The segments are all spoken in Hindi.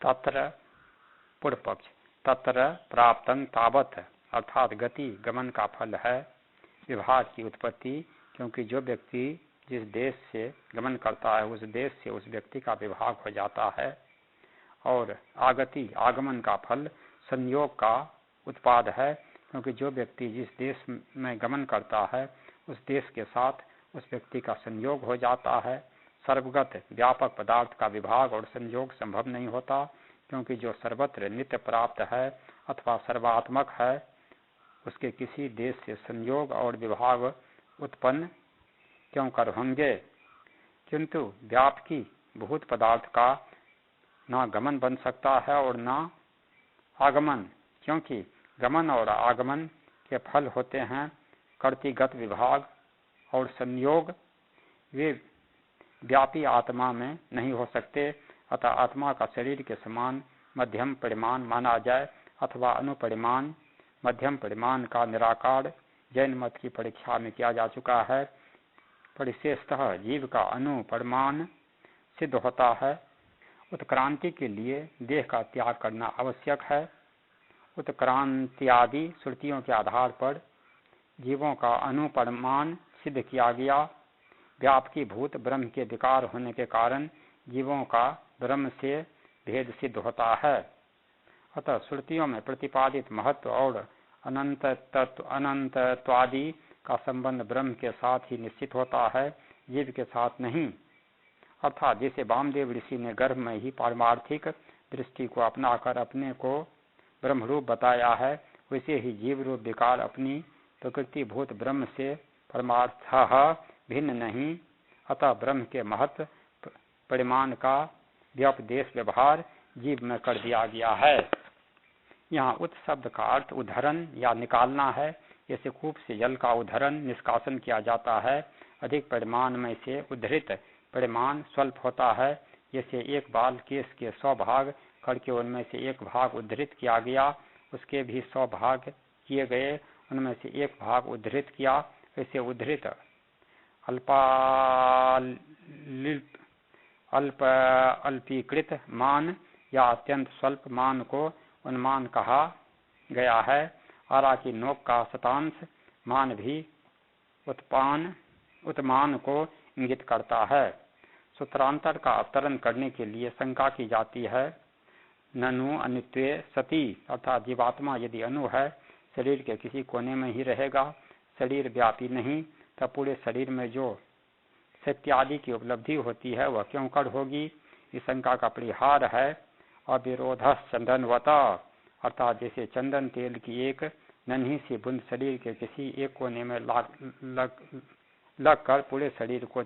तत्र पूर्व पक्ष तत्र प्राप्तं तावत अर्थात गति गमन का फल है विभाग की उत्पत्ति, क्योंकि जो व्यक्ति जिस देश से गमन करता है उस देश से उस व्यक्ति का विभाग हो जाता है। और आगति आगमन का फल संयोग का उत्पाद है, क्योंकि जो व्यक्ति जिस देश में गमन करता है उस देश के साथ उस व्यक्ति का संयोग हो जाता है। सर्वगत व्यापक पदार्थ का विभाग और संयोग संभव नहीं होता, क्योंकि जो सर्वत्र नित्य प्राप्त है अथवा सर्वात्मक है उसके किसी देश से संयोग और विभाग उत्पन्न क्यों कर होंगे। किंतु व्यापकी भूत पदार्थ का न गमन बन सकता है और न आगमन, क्योंकि गमन और आगमन के फल होते हैं कर्तिगत विभाग और संयोग, वे व्यापी आत्मा में नहीं हो सकते। अतः आत्मा का शरीर के समान मध्यम परिमाण माना जाए अथवा अनुपरिमाण मध्यम परिमाण का निराकार जैन मत की परीक्षा में किया जा चुका है। परिशेषतः जीव का अनुपरिमाण सिद्ध होता है। उत्क्रांति के लिए देह का त्याग करना आवश्यक है। उत्क्रांति आदि श्रुतियों के आधार पर जीवों का अनुपरिमाण सिद्ध किया गया। व्यापकी भूत ब्रह्म के विकार होने के कारण जीवों का ब्रह्म से भेद सिद्ध होता है। अतः श्रुतियों में प्रतिपादित महत्व और अनंतत्वादि का संबंध ब्रह्म के साथ ही निश्चित होता है, जीव के साथ नहीं। अर्थात जैसे वामदेव ऋषि ने गर्भ में ही पारमार्थिक दृष्टि को अपनाकर अपने को ब्रह्मरूप बताया है, वैसे ही जीव रूप विकार अपनी प्रकृति भूत ब्रह्म से परमार्थतः भिन्न नहीं। अतः ब्रह्म के महत्व परिमाण का व्यपदेश व्यवहार जीव में कर दिया गया है। यहाँ उत शब्द का अर्थ उद्धरण या निकालना है। जैसे कूप से जल का उद्धरण निष्कासन किया जाता है, अधिक परिमाण में से उद्धृत परिमाण स्वल्प होता है। जैसे एक बाल केस के 100 भाग करके उनमें से एक भाग उद्धृत किया गया, उसके भी 100 भाग किए गए, उनमें से एक भाग उद्धृत किया। ऐसे उद्धृत अल्पीकृत मान या अत्यंत स्वल्प मान को उन्मान कहा गया है। आरा की नोक का शतांश मान भी उत्मान को इंगित करता है। सूत्रांतर का अवतरण करने के लिए शंका की जाती है। ननु अनित्वे सती, अर्थात जीवात्मा यदि अनु है, शरीर के किसी कोने में ही रहेगा, शरीर व्यापी नहीं, तब पूरे शरीर में जो सत्यादि की उपलब्धि होती है वह क्यों कर होगी। इस शंका का परिहार है अविरोध चंदनवता, अर्थात जैसे चंदन तेल की एक नन्ही सी बूंद शरीर के किसी एक कोने में लग कर पूरे शरीर को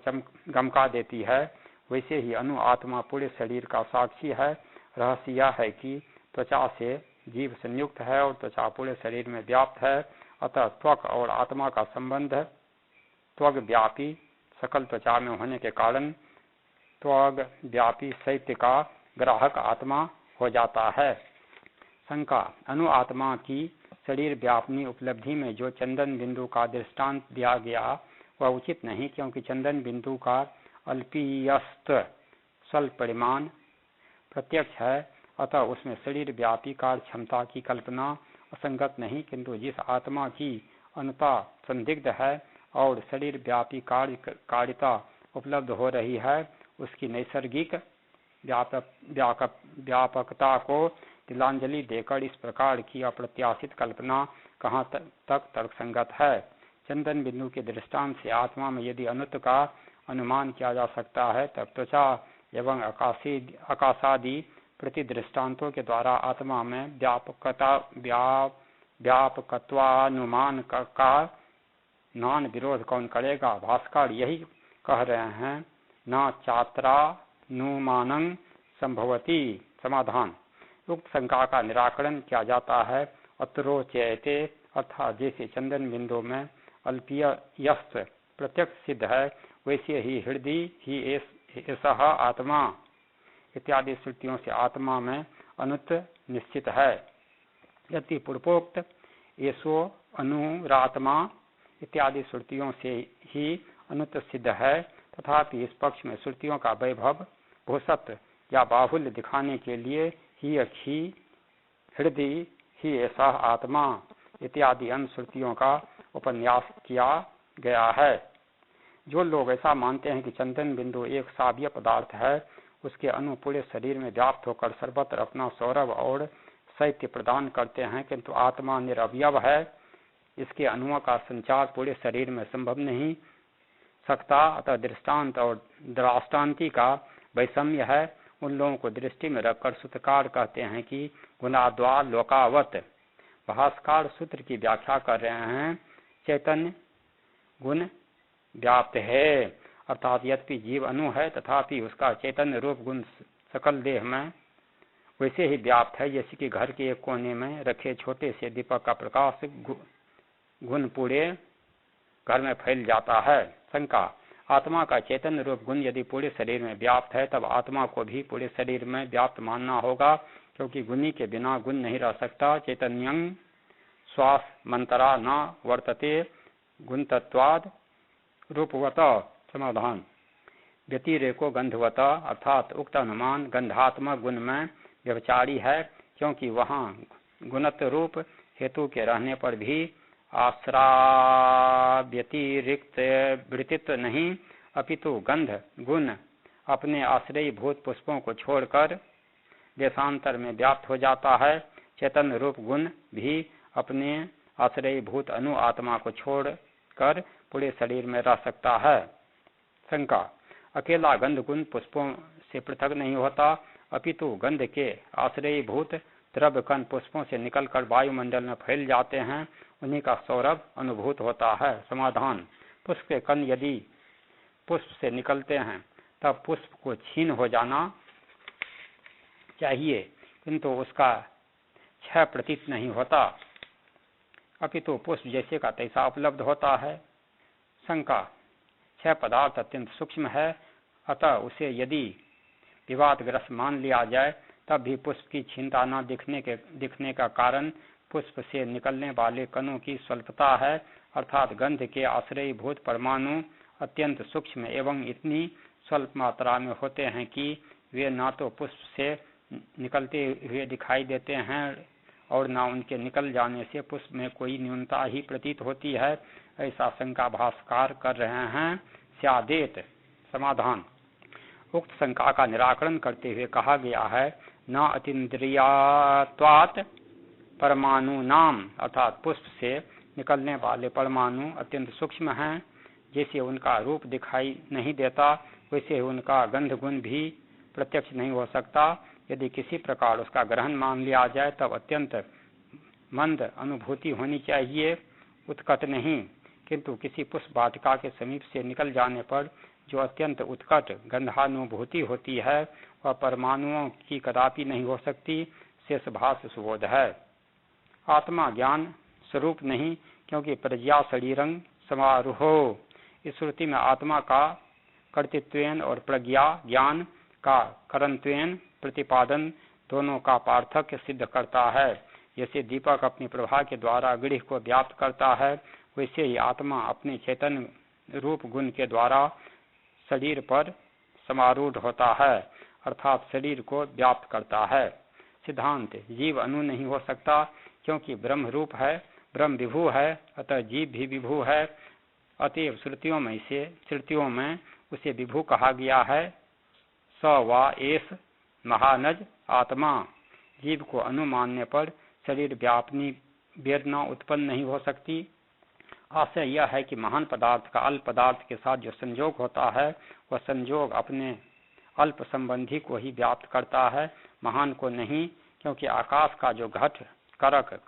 गमका देती है, वैसे ही अनु आत्मा पूरे शरीर का साक्षी है। रहस्य यह है कि त्वचा से जीव संयुक्त है और त्वचा पूरे शरीर में व्याप्त है। अतः त्वक और आत्मा का संबंध त्वग व्यापी सकल त्वचा में होने के कारण त्वग व्यापी शैत्य का ग्राहक आत्मा हो जाता है। शंका, अनु आत्मा की शरीर व्यापनी उपलब्धि में जो चंदन बिंदु का दृष्टांत दिया गया वह उचित नहीं, क्योंकि चंदन बिंदु का अल्पीयस्त स्वल्प परिमाण प्रत्यक्ष है। अतः उसमें शरीर व्यापी कार्य क्षमता की कल्पना असंगत नहीं, किंतु जिस आत्मा की अनुता संदिग्ध है और शरीर व्यापी कारिता उपलब्ध हो रही है, उसकी नैसर्गिक व्यापकता को तिलांजलि देकर इस प्रकार की अप्रत्याशित कल्पना कहाँ तक तर्कसंगत है। चंदन बिंदु के दृष्टांत से आत्मा में यदि अनुत का अनुमान किया जा सकता है, तब त्वचा एवं आकाशादि प्रति दृष्टांतों के द्वारा आत्मा में व्यापकत्वानुमान का नान विरोध कौन करेगा। भास्कर यही कह रहे हैं, न चात्रानुमानं संभवती। समाधान, उक्त शंका का निराकरण किया जाता है अत्रोच्यते, अर्थात जैसे चंदन बिंदु में अल्पीयस्त प्रत्यक्ष सिद्ध है, वैसे ही हृदय ही ऐसा आत्मा इत्यादि श्रुतियों से आत्मा में अनुत निश्चित है। यदि पूर्वोक्त ऐसो अनुरात्मा इत्यादि श्रुतियों से ही अनुत सिद्ध है, तथापि इस पक्ष में श्रुतियों का वैभव भूसत्व या बाहुल्य दिखाने के लिए ही हृदय ही ऐसा आत्मा इत्यादि अनुश्रुतियों का उपन्यास किया गया है। जो लोग ऐसा मानते हैं कि चंदन बिंदु एक साव्य पदार्थ है, उसके अणु पूरे शरीर में व्याप्त होकर सर्वत्र अपना सौरभ और शैत्य प्रदान करते हैं, किंतु आत्मा निरवयव है, इसके अणुओं का संचार पूरे शरीर में संभव नहीं सकता। अतः दृष्टांत और दृष्टांति का वैषम्य है। उन लोगों को दृष्टि में रखकर सूत्रकार कहते हैं कि गुणाद्वार लोकावत। भाष्यकार सूत्र की व्याख्या कर रहे हैं, चैतन्य गुण व्याप्त है, अर्थात यद्यपि जीव अणु है तथापि उसका चैतन्य रूप गुण सकल देह में वैसे ही व्याप्त है जैसे कि घर के एक कोने में रखे छोटे से दीपक का प्रकाश गुण पूरे घर में फैल जाता है। शंका, आत्मा का चैतन्य रूप गुण यदि पूरे शरीर में व्याप्त है तब आत्मा को भी पूरे शरीर में व्याप्त मानना होगा, क्योंकि गुणी के बिना गुण नहीं रह सकता। चैतन्यं श्वास मंतरा न वर्तते गुणतत्वाद रूपवत। समाधान, व्यतिरेको गंधवत, अर्थात उक्त अनुमान गंधात्मक गुण में व्यभिचारी है, क्योंकि वहाँ गुणत्व रूप हेतु के रहने पर भी आश्रव्यतिरिक्त वृत्तित्व नहीं, अपितु गंध गुण अपने आश्रयी भूत पुष्पों को छोड़कर देशांतर में व्याप्त हो जाता है। चैतन्य रूप गुण भी अपने आश्रयी भूत अनु आत्मा को छोड़कर पूरे शरीर में रह सकता है। शंका, अकेला गंध गुण पुष्पों से पृथक नहीं होता, अपितु गंध के आश्रयी भूत द्रव्य कण पुष्पों से निकलकर वायुमंडल में फैल जाते हैं, उन्हीं का सौरभ अनुभूत होता है। समाधान, पुष्प के कण यदि पुष्प से निकलते हैं तब पुष्प को छीन हो जाना चाहिए, किंतु उसका क्षय प्रतीत नहीं होता, अपितु पुष्प जैसे का तैसा उपलब्ध होता है। शंका, क्षय पदार्थ अत्यंत सूक्ष्म है, अतः उसे यदि विवादग्रस्त मान लिया जाए तब भी पुष्प की क्षीणता न दिखने का कारण पुष्प से निकलने वाले कणों की स्वल्पता है, अर्थात गंध के आश्रयी भूत परमाणु अत्यंत सूक्ष्म एवं इतनी स्वल्प मात्रा में होते हैं कि वे न तो पुष्प से निकलते हुए दिखाई देते हैं और न उनके निकल जाने से पुष्प में कोई न्यूनता ही प्रतीत होती है, ऐसा शंका भाष्यकार कर रहे हैं। स्यादेत। समाधान, उक्त शंका का निराकरण करते हुए कहा गया है, न अतीन्द्रियात्वात् परमाणु नाम, अर्थात पुष्प से निकलने वाले परमाणु अत्यंत सूक्ष्म हैं, जैसे उनका रूप दिखाई नहीं देता वैसे उनका गंध गुण भी प्रत्यक्ष नहीं हो सकता। यदि किसी प्रकार उसका ग्रहण मान लिया जाए तब अत्यंत मंद अनुभूति होनी चाहिए, उत्कट नहीं, किंतु किसी पुष्प वाटिका के समीप से निकल जाने पर जो अत्यंत उत्कट गंधानुभूति होती है वह परमाणुओं की कदापि नहीं हो सकती। शेष भाष्य सुबोध है। आत्मा ज्ञान स्वरूप नहीं, क्योंकि प्रज्ञा शरीरं समारोहो, इस श्रुति में आत्मा का कर्तृत्वेन और प्रज्ञा ज्ञान का करणत्वेन प्रतिपादन दोनों का पार्थक्य सिद्ध करता है। जैसे दीपक अपनी प्रभा के द्वारा गृह को व्याप्त करता है, वैसे ही आत्मा अपने चैतन्य रूप गुण के द्वारा शरीर पर समारूढ़ होता है, अर्थात शरीर को व्याप्त करता है। सिद्धांत, जीव अणु नहीं हो सकता, क्योंकि ब्रह्म रूप है, ब्रह्म विभु है, अतः जीव भी विभु है। अतएव श्रुतियों में उसे विभु कहा गया है। स वा एस महानज आत्मा, जीव को अणु मानने पर शरीर व्यापनी वेदना उत्पन्न नहीं हो सकती। आशय यह है कि महान पदार्थ का अल्प पदार्थ के साथ जो संयोग होता है वह संयोग अपने अल्प संबंधी को ही व्याप्त करता है, महान को नहीं, क्योंकि आकाश का जो घट करक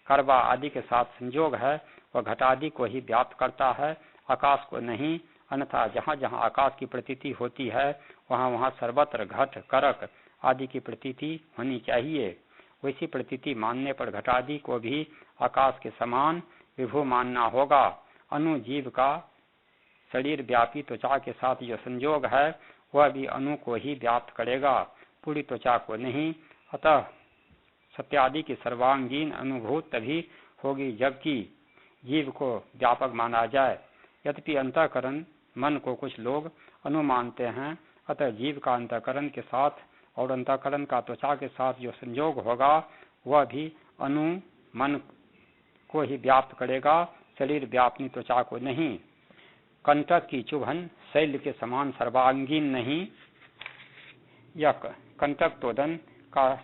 करवा आदि के साथ संयोग है वह घटादि को ही व्याप्त करता है, आकाश को नहीं। अन्यथा जहाँ जहाँ आकाश की प्रतीति होती है वहाँ वहाँ सर्वत्र घट करक आदि की प्रतीति होनी चाहिए। वैसी प्रतीति मानने पर घटादि को भी आकाश के समान विभु मानना होगा। अणु जीव का शरीर व्यापी त्वचा के साथ जो संयोग है वह भी अणु को ही व्याप्त करेगा, पूरी त्वचा को नहीं। अतः सत्यादि की सर्वांगीण अनुभूत तभी होगी जबकि जीव को व्यापक माना जाए। यद्यपि अंतःकरण मन को कुछ लोग अणु मानते हैं, अतः जीव का अंतःकरण के साथ और अंतःकरण का त्वचा के साथ जो संयोग होगा वह भी अनु मन को ही व्याप्त करेगा, शरीर व्यापनी त्वचा को नहीं। कंटक की चुभन शैल के समान सर्वांगीण नहीं। यह कंटक तोदन का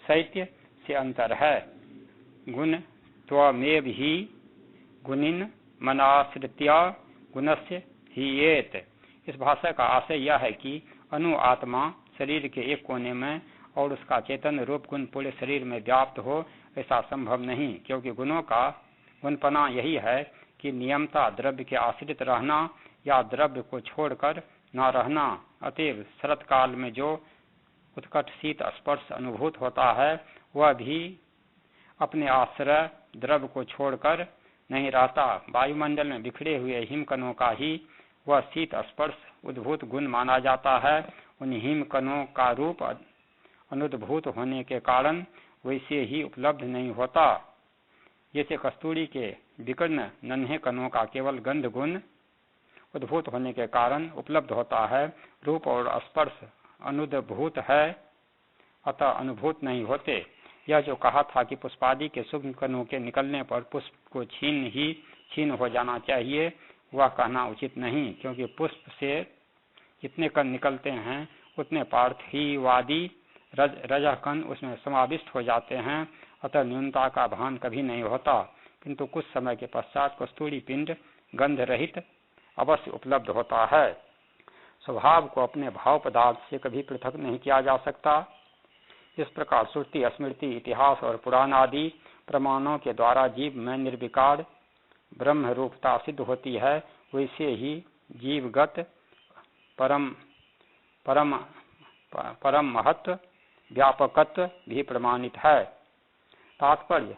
शैत्य से अंतर है। गुण त्वमेव ही गुणिन मनाश्रित्या गुणस्य हीयेत। इस भाषा का आशय यह है कि अनु आत्मा शरीर के एक कोने में और उसका चैतन्य रूप गुण पूरे शरीर में व्याप्त हो, ऐसा संभव नहीं, क्योंकि गुणों का गुणपना यही है कि नियमता द्रव्य के आश्रित रहना या द्रव्य को छोड़कर न रहना। अतएव शरत काल में जो उत्कट शीत स्पर्श अनुभूत होता है वह भी अपने आश्रय द्रव्य को छोड़कर नहीं रहता। वायुमंडल में बिखरे हुए हिमकणों का ही वह शीत स्पर्श उद्भूत गुण माना जाता है। उन हिमकणों का रूप अनुद्भूत होने के कारण वैसे ही उपलब्ध नहीं होता। जैसे कस्तूरी के विकीर्ण नन्हे कणों का केवल गंध गुण उद्भूत होने के कारण उपलब्ध होता है, रूप और स्पर्श अनुद्भूत है, अतः अनुभूत नहीं होते। यह जो कहा था कि पुष्पादि के सूक्ष्म कणों के निकलने पर पुष्प को छीन हो जाना चाहिए, वह कहना उचित नहीं, क्योंकि पुष्प से जितने कण निकलते हैं उतने पार्थिवादी रजः कण उसमें समाविष्ट हो जाते हैं, अतः न्यूनता का भान कभी नहीं होता। किंतु कुछ समय के पश्चात कस्तूरी पिंड गंध रहित अवश्य उपलब्ध होता है। स्वभाव को अपने भाव पदार्थ से कभी पृथक नहीं किया जा सकता। इस प्रकार श्रुति, स्मृति, इतिहास और पुराण आदि प्रमाणों के द्वारा जीव में निर्विकार ब्रह्म रूपता सिद्ध होती है, वैसे ही जीवगत परम महत्व व्यापकत्व भी प्रमाणित है। तात्पर्य,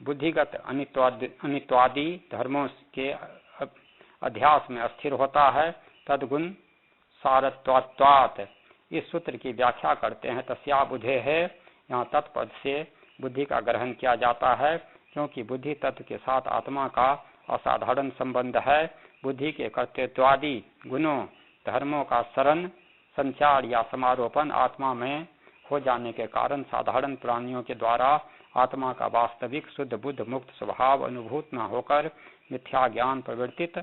बुद्धिगत अनित्वादि धर्मों के अध्यास में अस्थिर होता है, तद्गुण सारत्वात्। इस सूत्र की व्याख्या करते हैं तस्या बुद्धे है। यहाँ तत्पद से बुद्धि का ग्रहण किया जाता है, क्योंकि बुद्धि तत्व के साथ आत्मा का असाधारण संबंध है। बुद्धि के कर्तृत्वादि गुणों धर्मों का शरण संचार या समारोपण आत्मा में हो जाने के कारण साधारण प्राणियों के द्वारा आत्मा का वास्तविक शुद्ध बुद्ध मुक्त स्वभाव अनुभूत न होकर मिथ्या ज्ञान प्रवर्तित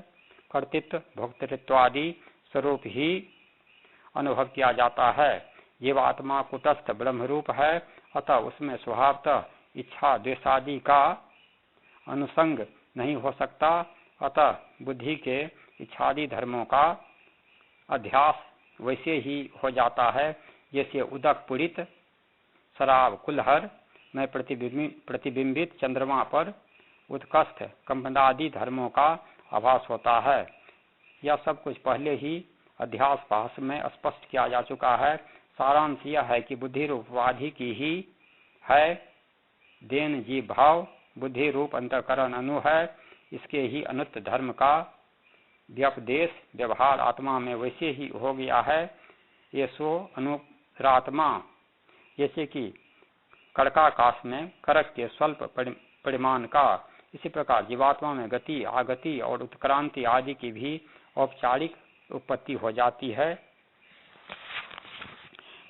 कर्तृत्व भोक्तृत्वादि स्वरूप ही अनुभव किया जाता है। जीवात्मा कुटस्थ ब्रह्म रूप है, अतः उसमें स्वभावतः इच्छा द्वेषादि का अनुसंग नहीं हो सकता। अतः बुद्धि के इच्छादि धर्मों का अध्यास वैसे ही हो जाता है जैसे उदक पुरित शराब कुल्हड़ में प्रतिबिंबित चंद्रमा पर उत्कष्ट कंपनादि धर्मों का आभास होता है। यह सब कुछ पहले ही अध्यास भाष में स्पष्ट किया जा चुका है। सारांश यह है कि बुद्धि रूप उपाधि की ही है देन जीव भाव, बुद्धि रूप अंतःकरण अनु है, इसके ही अनुत धर्म का व्यपदेश व्यवहार आत्मा में वैसे ही हो गया है। ये सो अनुरात्मा, जैसे कि कड़काकाश में करक के स्वल्प परिमाण का, इसी प्रकार जीवात्मा में गति आगति और उत्क्रांति आदि की भी औपचारिक उत्पत्ति हो जाती है।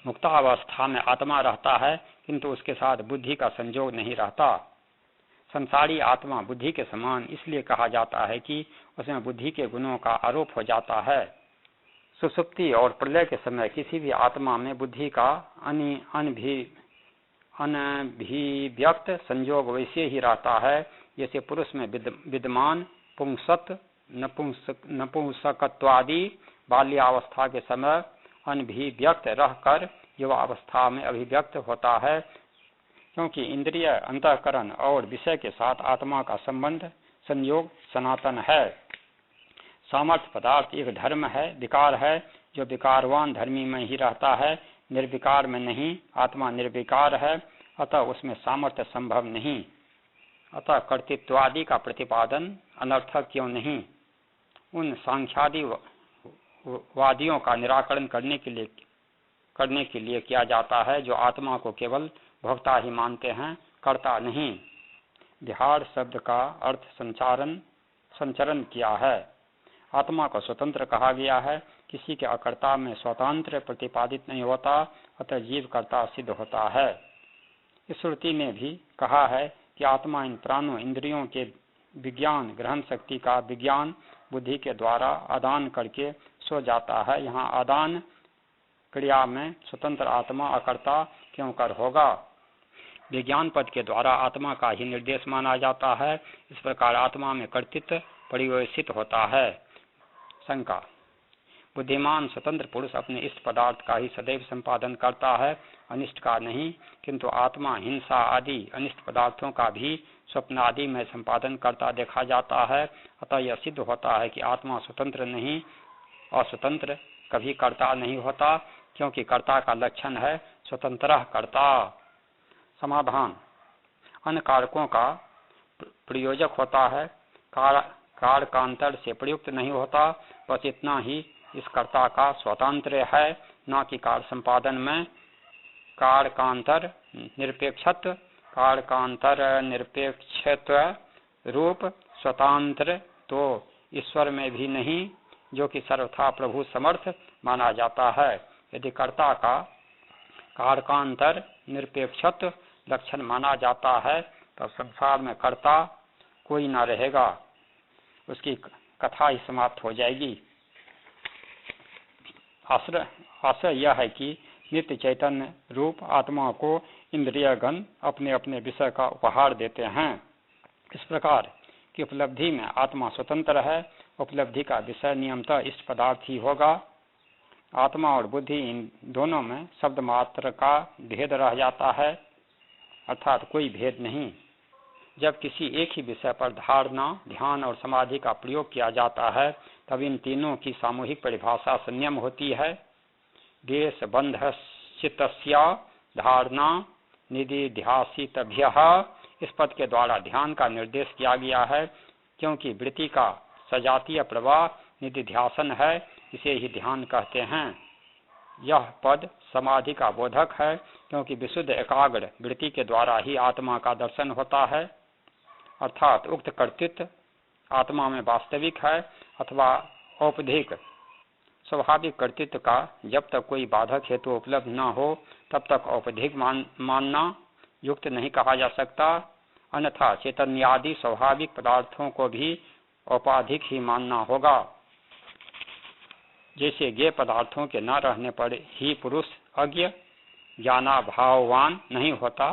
मुक्तावस्था में आत्मा रहता है, किंतु उसके साथ बुद्धि का संयोग नहीं रहता। संसारी आत्मा बुद्धि के समान इसलिए कहा जाता है कि उसमें बुद्धि के गुणों का आरोप हो जाता है। सुसुप्ति और प्रलय के समय किसी भी आत्मा में बुद्धि का अनभिव्यक्त संयोग वैसे ही रहता है जैसे पुरुष में विद्यमान पुंसत्व नपुंसकत्वादि बाल्यावस्था के समय अनभिव्यक्त रहकर युवावस्था में अभिव्यक्त होता है, क्योंकि इंद्रिय अंतःकरण और विषय के साथ आत्मा का संबंध संयोग सनातन है। सामर्थ्य पदार्थ एक धर्म है, विकार है, जो विकारवान धर्मी में ही रहता है, निर्विकार में नहीं। आत्मा निर्विकार है, अतः उसमें सामर्थ्य संभव नहीं। अतः कर्तृत्वादि का प्रतिपादन अनर्थक क्यों नहीं। उन सांख्यादि वादियों का निराकरण करने के लिए किया जाता है जो आत्मा को केवल भोक्ता ही मानते हैं, कर्ता नहीं। विहार शब्द का अर्थ संचरण किया है। आत्मा को स्वतंत्र कहा गया है, किसी के अकर्ता में स्वतंत्र प्रतिपादित नहीं होता, अतः जीव कर्ता सिद्ध होता है। इस श्रुति में भी कहा है कि आत्मा इन प्राणों इंद्रियों के विज्ञान ग्रहण शक्ति का विज्ञान बुद्धि के द्वारा आदान करके सो जाता है। यहाँ आदान क्रिया में स्वतंत्र आत्मा अकर्ता क्यों कर होगा? विज्ञान पद के द्वारा आत्मा का ही निर्देश माना जाता है। इस प्रकार आत्मा में कर्तृत्व परिवेशित होता है। शंका: बुद्धिमान स्वतंत्र पुरुष अपने इष्ट पदार्थ का ही सदैव संपादन करता है, अनिष्ट का नहीं, किंतु आत्मा हिंसा आदि अनिष्ट पदार्थों का भी स्वप्न आदि में संपादन करता देखा जाता है। अतः यह सिद्ध होता है कि आत्मा स्वतंत्र नहीं, अस्वतंत्र कभी कर्ता नहीं होता, क्योंकि कर्ता का लक्षण है स्वतंत्र कर्ता। समाधान: अन्य कारकों का प्रयोजक होता है, कारकांतर से प्रयुक्त नहीं होता, बस इतना ही इस कर्ता का स्वतंत्र है, न कि कार्य संपादन में कारकांतर निरपेक्षत्व रूप स्वतंत्र तो ईश्वर में भी नहीं, जो कि सर्वथा प्रभु समर्थ माना जाता है। यदि कर्ता का कारकांतर निरपेक्षत्व लक्षण माना जाता है तब संसार में कर्ता कोई न रहेगा, उसकी कथा ही समाप्त हो जाएगी। आशय यह है कि नित्य चैतन्य रूप आत्मा को इंद्रियगण अपने अपने विषय का उपहार देते हैं। इस प्रकार की उपलब्धि में आत्मा स्वतंत्र है। उपलब्धि का विषय नियमतः इष्ट पदार्थ ही होगा। आत्मा और बुद्धि इन दोनों में शब्द मात्र का भेद रह जाता है, अर्थात कोई भेद नहीं। जब किसी एक ही विषय पर धारणा, ध्यान और समाधि का प्रयोग किया जाता है तब इन तीनों की सामूहिक परिभाषा संयम होती है। देश बंध चित्तस्य धारणा निधिध्यासितभ्यः, इस पद के द्वारा ध्यान का निर्देश किया गया है, क्योंकि वृत्ति का सजातीय प्रवाह निधिध्यासन है, इसे ही ध्यान कहते हैं। यह पद समाधि का बोधक है, क्योंकि विशुद्ध एकाग्र वृत्ति के द्वारा ही आत्मा का दर्शन होता है, अर्थात उक्त कर्तृत्व आत्मा में वास्तविक है अथवा औपधिक। स्वाभाविक कर्तृत्व का जब तक कोई बाधक हेतु उपलब्ध न हो तब तक औपधिक मानना युक्त नहीं कहा जा सकता, अन्यथा चैतन्यादि स्वाभाविक पदार्थों को भी औपाधिक ही मानना होगा। जैसे ज्ञेय पदार्थों के न रहने पर ही पुरुष अज्ञ ज्ञानाभाववान नहीं होता,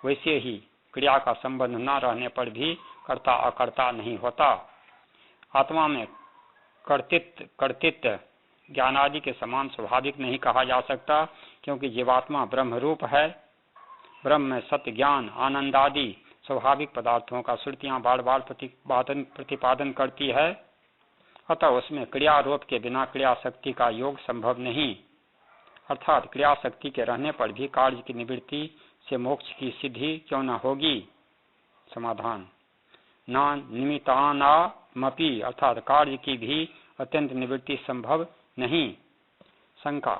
वैसे ही क्रिया का संबंध न रहने पर भी कर्ता अकर्ता नहीं होता। आत्मा में कर्तृत्व ज्ञानादि के समान स्वाभाविक नहीं कहा जा सकता, क्योंकि जीवात्मा ब्रह्म रूप है। ब्रह्म में सत्य, ज्ञान, आनंद आदि स्वाभाविक पदार्थों का श्रुतियां बार बार प्रतिपादन करती है, अतः उसमें क्रियारोप के बिना क्रिया शक्ति का योग संभव नहीं, अर्थात क्रिया शक्ति के रहने पर भी कार्य की निवृत्ति से मोक्ष की सिद्धि क्यों न होगी। समाधान: न निमित्तानामपि, अर्थात कार्य की भी अत्यंत निवृत्ति संभव नहीं। शंका: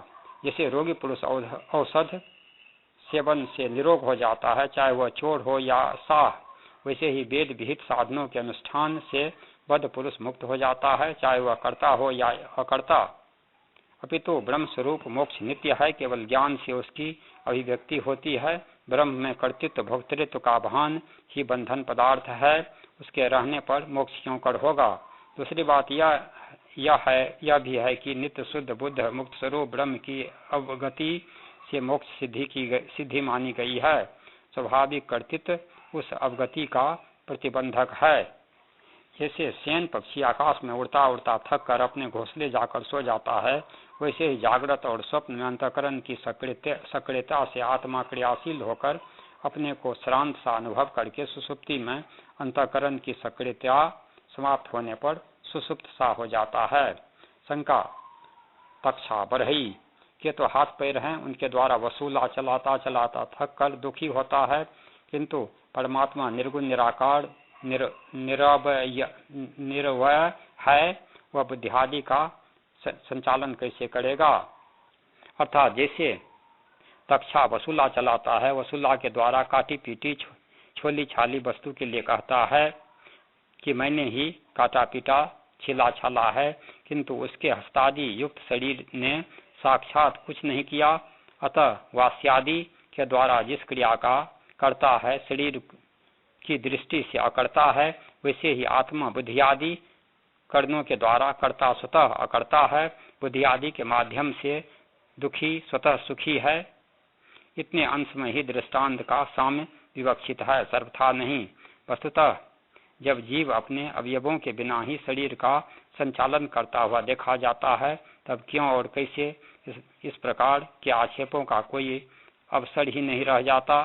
जैसे रोगी पुरुष औषध सेवन से निरोग हो जाता है, चाहे वह चोर हो या साह, वैसे ही वेद विहित साधनों के अनुष्ठान से बद्ध पुरुष मुक्त हो जाता है, चाहे वह कर्ता हो या अकर्ता। अपितु ब्रह्म स्वरूप मोक्ष नित्य है, केवल ज्ञान से उसकी अभिव्यक्ति होती है। ब्रह्म में कर्तृत्व भोक्तृत्व का भान ही बंधन पदार्थ है, उसके रहने पर मोक्ष क्यों कर होगा। दूसरी बात यह भी है कि नित्य शुद्ध बुद्ध मुक्त स्वरूप ब्रह्म की अवगति से मोक्ष सिद्धि मानी गई है। स्वाभाविक कर्तृत्व उस अवगति का प्रतिबंधक है। जैसे सैन पक्षी आकाश में उड़ता उड़ता थक कर अपने घोंसले जाकर सो जाता है, वैसे ही जागृत और स्वप्न में अंतःकरण की सक्रियता से आत्मा क्रियाशील होकर अपने को श्रांत सा अनुभव करके सुसुप्ति में अंतःकरण की सक्रियता समाप्त होने पर सुसुप्त सा हो जाता है। शंका: तक्षा बरहई के तो हाथ पैर हैं, उनके द्वारा वसूला चलाता चलाता थक कर दुखी होता है, किंतु परमात्मा निर्गुण निराकार निरवय है, वह बुद्धिआदि का संचालन कैसे करेगा। अर्थात जैसे तक्षा वसूला चलाता है, वसूला के द्वारा काटी पीटी छोली छाली वस्तु के लिए कहता है कि मैंने ही काटा पीटा छिला छाला है, किंतु उसके हस्तादि युक्त शरीर ने साक्षात कुछ नहीं किया। अतः वास्यादि के द्वारा जिस क्रिया का करता है शरीर की दृष्टि से अकर्ता है, वैसे ही आत्मा बुद्धि आदि कर्णों के द्वारा कर्ता स्वतः अकर्ता है, बुद्धि आदि के माध्यम से दुखी स्वतः सुखी है। इतने अंश में ही दृष्टांत का साम्य विवक्षित है, सर्वथा नहीं। वस्तुतः जब जीव अपने अवयवों के बिना ही शरीर का संचालन करता हुआ देखा जाता है, तब क्यों और कैसे इस प्रकार के आक्षेपों का कोई अवसर ही नहीं रह जाता।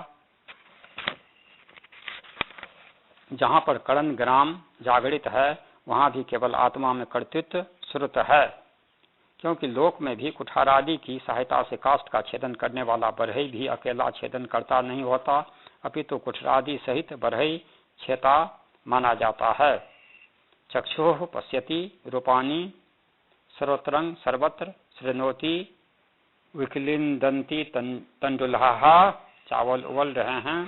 जहाँ पर करण ग्राम जागृत है, वहाँ भी केवल आत्मा में कर्तृत्व श्रुत है, क्योंकि लोक में भी कुठार आदि की सहायता से काष्ठ का छेदन करने वाला बरहई भी अकेला छेदन करता नहीं होता, अपितु कुठारादि सहित बरहई छेता माना जाता है। चक्षुः पश्यति रूपाणि सर्वत्रं सर्वत्र शृणोति विक्लिन्दन्ति तंडुलः। चावल उबल रहे हैं।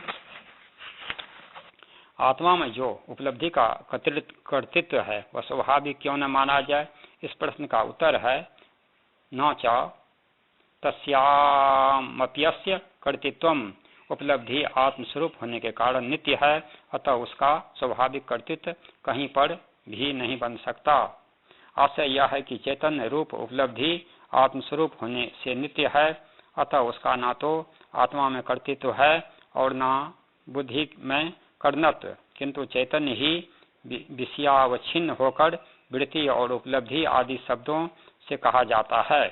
आत्मा में जो उपलब्धि का कर्तृत्व है वह स्वाभाविक क्यों न माना जाए। इस प्रश्न का उत्तर है न च तस्यामप्यस्य कर्तृत्वम्। उपलब्धि आत्मस्वरूप होने के कारण नित्य है, अतः उसका स्वाभाविक कर्तृत्व कहीं पर भी नहीं बन सकता। आशय यह है कि चैतन्य रूप उपलब्धि आत्मस्वरूप होने से नित्य है, अतः उसका न तो आत्मा में कर्तृत्व है और न बुद्धि में कर्णत्व, किंतु चैतन्य ही विषयावच्छिन्न होकर वृत्ति और उपलब्धि आदि शब्दों से कहा जाता है।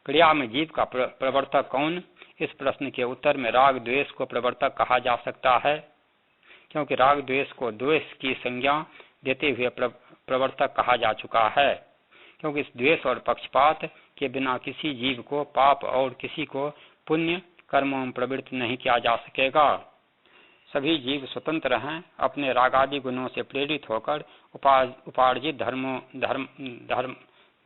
क्रिया में जीव का प्रवर्तक कौन? इस प्रश्न के उत्तर में राग द्वेष को प्रवर्तक कहा जा सकता है, क्योंकि राग द्वेष को द्वेष की संज्ञा देते हुए प्रवर्तक कहा जा चुका है, क्योंकि इस द्वेष और पक्षपात के बिना किसी जीव को पाप और किसी को पुण्य कर्मों में प्रवृत्त नहीं किया जा सकेगा। सभी जीव स्वतंत्र हैं, अपने रागादि गुणों से प्रेरित होकर उपार्जित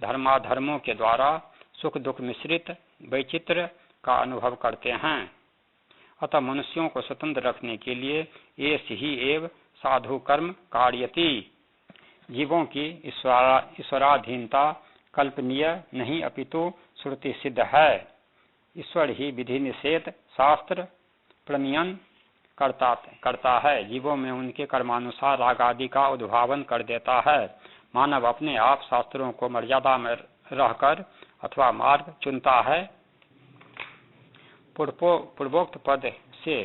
धर्माधर्मों के द्वारा सुख दुख मिश्रित वैचित्र का अनुभव करते हैं। अतः मनुष्यों को स्वतंत्र रखने के लिए ऐसे ही एव साधु कर्म कार्यति। जीवों की ईश्वराधीनता कल्पनीय नहीं अपितु श्रुति सिद्ध है। ईश्वर ही विधि निषेध शास्त्र प्रणयन करता है, जीवों में उनके कर्मानुसार राग आदि का उद्भावन कर देता है। मानव अपने आप शास्त्रों को मर्यादा में रहकर अथवा मार्ग चुनता है। पूर्वोक्त पद से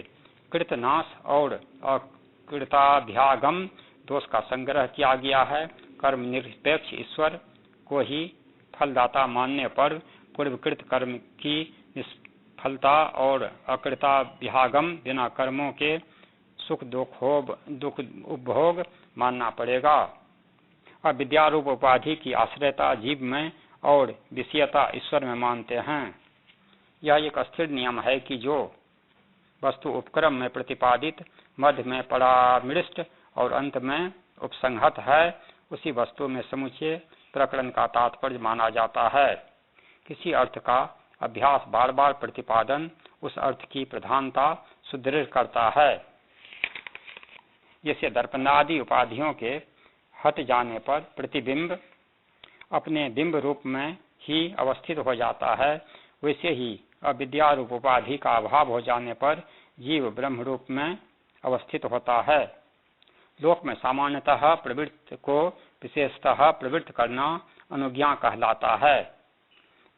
कृतनाश और अकृताभ्यागम दोष का संग्रह किया गया है। कर्म निरपेक्ष ईश्वर को ही फलदाता मानने पर पूर्वकृत कर्म की निष्फलता और अकृताभ्यागम बिना कर्मों के सुख दुख उपभोग मानना पड़ेगा। अब विद्यारूप उपाधि की आश्रयता जीव में और विषयता ईश्वर में मानते हैं। यह एक स्थिर नियम है कि जो वस्तु उपक्रम में प्रतिपादित, मध्य में परामृष्ट और अंत में उपसंहत है, उसी वस्तु में समुचे प्रकरण का तात्पर्य माना जाता है। किसी अर्थ का अभ्यास बार बार प्रतिपादन उस अर्थ की प्रधानता सुदृढ़ करता है। जैसे दर्पणादि उपाधियों के हट जाने पर प्रतिबिंब अपने बिंब रूप में ही अवस्थित हो जाता है, वैसे ही अविद्या रूप उपाधि का अभाव हो जाने पर जीव ब्रह्म रूप में अवस्थित होता है। लोक में सामान्यतः प्रवृत्त को विशेषतः प्रवृत्त करना अनुज्ञा कहलाता है।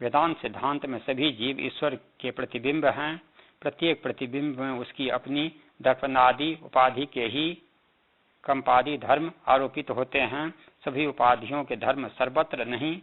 वेदांत सिद्धांत में सभी जीव ईश्वर के प्रतिबिंब हैं। प्रत्येक प्रतिबिंब में उसकी अपनी दर्पणादि उपाधि के ही कंपादि धर्म आरोपित होते हैं। सभी उपाधियों के धर्म सर्वत्र नहीं।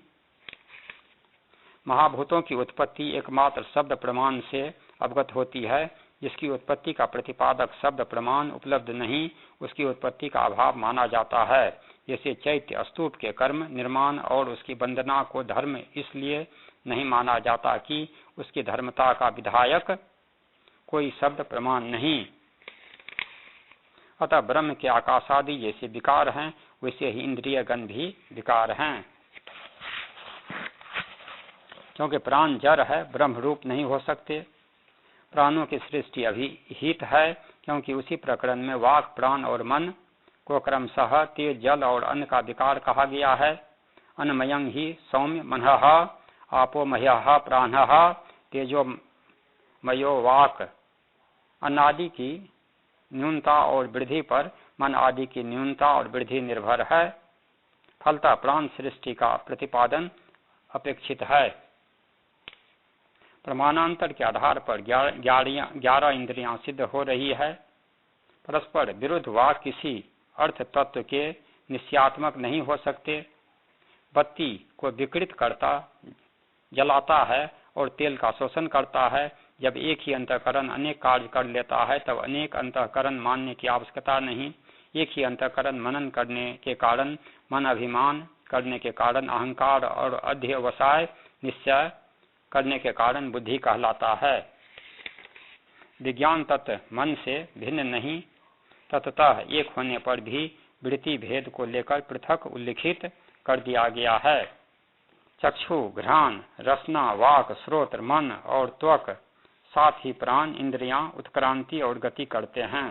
महाभूतों की उत्पत्ति एकमात्र शब्द प्रमाण से अवगत होती है। जिसकी उत्पत्ति का प्रतिपादक शब्द प्रमाण उपलब्ध नहीं, उसकी उत्पत्ति का अभाव माना जाता है। जैसे चैत्य स्तूप के कर्म निर्माण और उसकी वंदना को धर्म इसलिए नहीं माना जाता कि उसकी धर्मता का विधायक कोई शब्द प्रमाण नहीं। अतः ब्रह्म के आकाशादि जैसे विकार हैं, वैसे ही इंद्रिय गण भी विकार हैं। क्योंकि प्राण जड़ है, ब्रह्म रूप नहीं हो सकते। प्राणों की सृष्टि अभिहित है, क्योंकि उसी प्रकरण में वाक प्राण और मन को क्रमशः तेज जल और अन्न का विकार कहा गया है। अन्नमयं ही सौम्य मनः आपो मह्यः प्राणः तेजो मयो वाक। अन्न आदि की न्यूनता और वृद्धि पर मन आदि की न्यूनता और वृद्धि निर्भर है। फलतः प्राण सृष्टि का प्रतिपादन अपेक्षित है। प्रमाणांतर के आधार पर 11 इंद्रियां सिद्ध हो रही है। परस्पर विरुद्ध वाक किसी अर्थ तत्व के निश्चयात्मक नहीं हो सकते। बत्ती को विकृत करता जलाता है और तेल का शोषण करता है। जब एक ही अंतःकरण अनेक कार्य कर लेता है तब अनेक अंतःकरण मानने की आवश्यकता नहीं। एक ही अंतःकरण मनन करने के कारण, मन अभिमान करने के कारण अहंकार और अध्यवसाय निश्चय करने के कारण बुद्धि कहलाता है। विज्ञान तत्व मन से भिन्न नहीं, तत्तः एक होने पर भी वृत्ति भेद को लेकर पृथक उल्लिखित कर दिया गया है। चक्षु, घ्राण, रसना, वाक, श्रोत्र, मन और त्वक, साथ ही प्राण इंद्रियां उत्क्रांति और गति करते हैं।